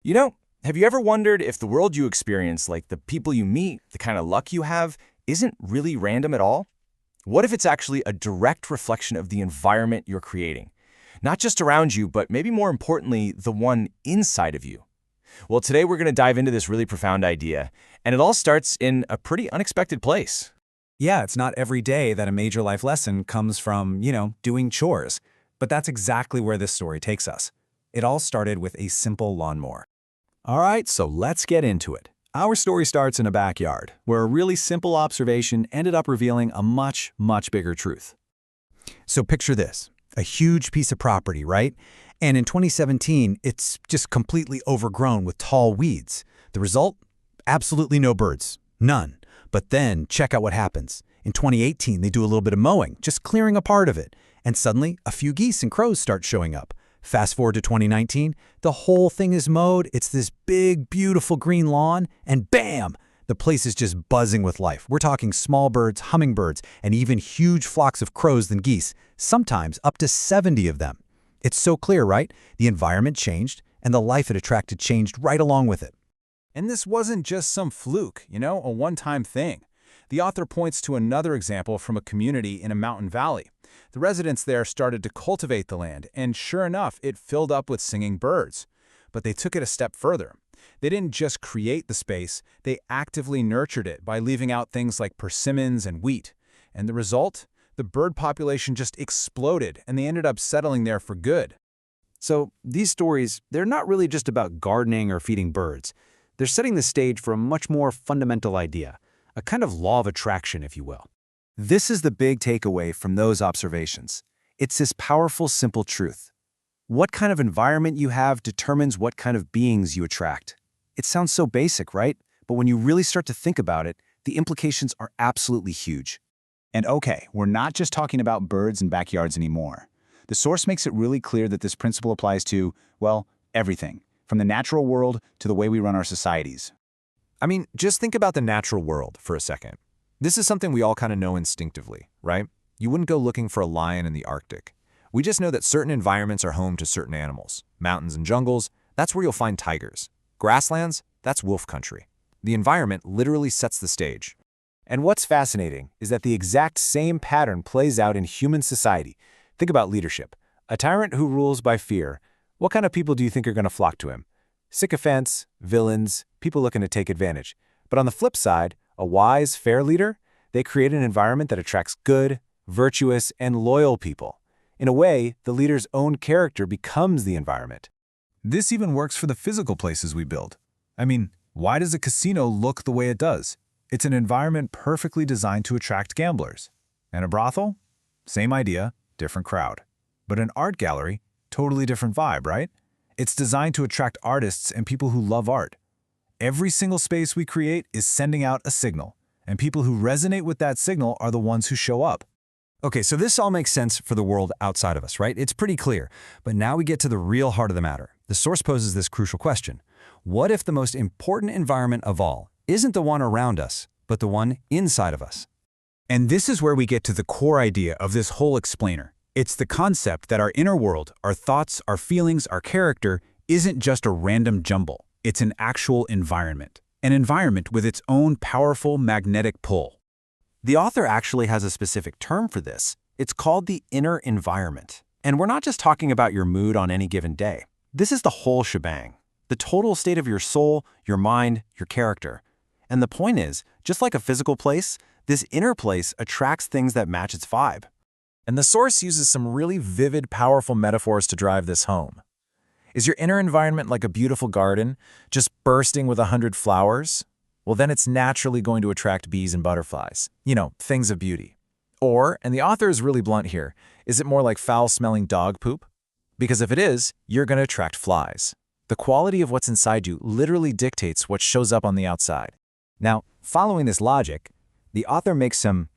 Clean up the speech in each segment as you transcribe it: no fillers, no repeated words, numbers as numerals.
You know, have you ever wondered if the world you experience, like the people you meet, the kind of luck you have, isn't really random at all? What if it's actually a direct reflection of the environment you're creating? Not just around you, but maybe more importantly, the one inside of you. Well, today we're going to dive into this really profound idea, and it all starts in a pretty unexpected place. Yeah, it's not every day that a major life lesson comes from, doing chores. But that's exactly where this story takes us. It all started with a simple lawnmower. All right, so let's get into it. Our story starts in a backyard, where a really simple observation ended up revealing a much, much bigger truth. So picture this, a huge piece of property, right? And in 2017, it's just completely overgrown with tall weeds. The result? Absolutely no birds. None. But then, check out what happens. In 2018, they do a little bit of mowing, just clearing a part of it. And suddenly, a few geese and crows start showing up. Fast forward to 2019, the whole thing is mowed, it's this big, beautiful green lawn, and bam! The place is just buzzing with life. We're talking small birds, hummingbirds, and even huge flocks of crows and geese, sometimes up to 70 of them. It's so clear, right? The environment changed, and the life it attracted changed right along with it. And this wasn't just some fluke, a one-time thing. The author points to another example from a community in a mountain valley. The residents there started to cultivate the land, and sure enough, it filled up with singing birds. But they took it a step further. They didn't just create the space, they actively nurtured it by leaving out things like persimmons and wheat. And the result? The bird population just exploded, and they ended up settling there for good. So these stories, they're not really just about gardening or feeding birds. They're setting the stage for a much more fundamental idea, a kind of law of attraction, if you will. This is the big takeaway from those observations. It's this powerful, simple truth. What kind of environment you have determines what kind of beings you attract. It sounds so basic, right? But when you really start to think about it, the implications are absolutely huge. And okay, we're not just talking about birds and backyards anymore. The source makes it really clear that this principle applies to, well, everything, from the natural world to the way we run our societies. I mean, just think about the natural world for a second. This is something we all kind of know instinctively, right? You wouldn't go looking for a lion in the Arctic. We just know that certain environments are home to certain animals. Mountains and jungles, that's where you'll find tigers. Grasslands, that's wolf country. The environment literally sets the stage. And what's fascinating is that the exact same pattern plays out in human society. Think about leadership. A tyrant who rules by fear. What kind of people do you think are going to flock to him? Sycophants, villains, people looking to take advantage. But on the flip side, a wise, fair leader, they create an environment that attracts good, virtuous, and loyal people. In a way, the leader's own character becomes the environment. This even works for the physical places we build. I mean, why does a casino look the way it does? It's an environment perfectly designed to attract gamblers. And a brothel? Same idea, different crowd. But an art gallery? Totally different vibe, right? It's designed to attract artists and people who love art. Every single space we create is sending out a signal, and people who resonate with that signal are the ones who show up. Okay, so this all makes sense for the world outside of us, right? It's pretty clear. But now we get to the real heart of the matter. The source poses this crucial question. What if the most important environment of all isn't the one around us, but the one inside of us? And this is where we get to the core idea of this whole explainer. It's the concept that our inner world, our thoughts, our feelings, our character, isn't just a random jumble. It's an actual environment. An environment with its own powerful magnetic pull. The author actually has a specific term for this. It's called the inner environment. And we're not just talking about your mood on any given day. This is the whole shebang. The total state of your soul, your mind, your character. And the point is, just like a physical place, this inner place attracts things that match its vibe. And the source uses some really vivid, powerful metaphors to drive this home. Is your inner environment like a beautiful garden, just bursting with 100 flowers? Well, then it's naturally going to attract bees and butterflies. Things of beauty. Or, and the author is really blunt here, is it more like foul-smelling dog poop? Because if it is, you're going to attract flies. The quality of what's inside you literally dictates what shows up on the outside. Now, following this logic, the author makes some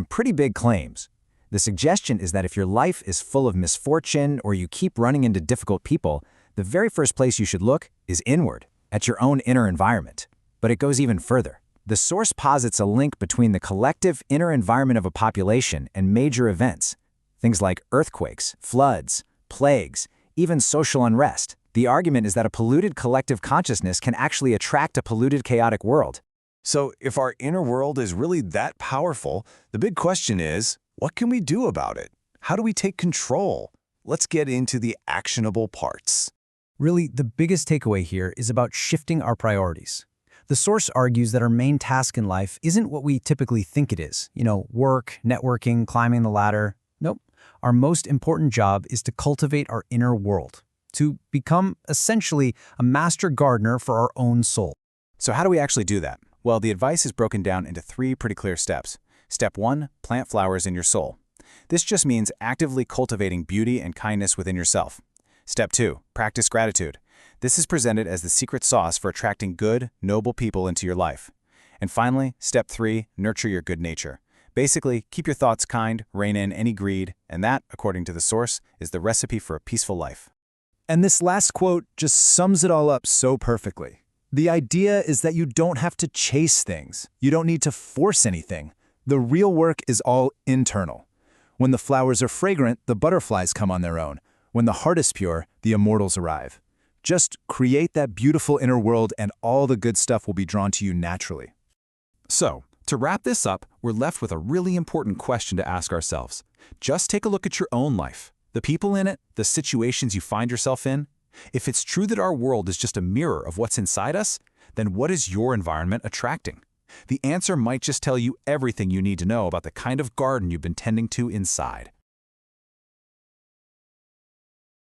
pretty big claims. The suggestion is that if your life is full of misfortune or you keep running into difficult people, the very first place you should look is inward, at your own inner environment. But it goes even further. The source posits a link between the collective inner environment of a population and major events, things like earthquakes, floods, plagues, even social unrest. The argument is that a polluted collective consciousness can actually attract a polluted chaotic world. So if our inner world is really that powerful, the big question is, what can we do about it? How do we take control? Let's get into the actionable parts. Really, the biggest takeaway here is about shifting our priorities. The source argues that our main task in life isn't what we typically think it is. Work, networking, climbing the ladder. Nope. Our most important job is to cultivate our inner world, to become essentially a master gardener for our own soul. So how do we actually do that? Well, the advice is broken down into 3 pretty clear steps. Step 1, plant flowers in your soul. This just means actively cultivating beauty and kindness within yourself. Step 2, practice gratitude. This is presented as the secret sauce for attracting good, noble people into your life. And finally, step 3, nurture your good nature. Basically, keep your thoughts kind, rein in any greed, and that, according to the source, is the recipe for a peaceful life. And this last quote just sums it all up so perfectly. The idea is that you don't have to chase things. You don't need to force anything. The real work is all internal. When the flowers are fragrant, the butterflies come on their own. When the heart is pure, the immortals arrive. Just create that beautiful inner world and all the good stuff will be drawn to you naturally. So, to wrap this up, we're left with a really important question to ask ourselves. Just take a look at your own life, the people in it, the situations you find yourself in. If it's true that our world is just a mirror of what's inside us, then what is your environment attracting? The answer might just tell you everything you need to know about the kind of garden you've been tending to inside.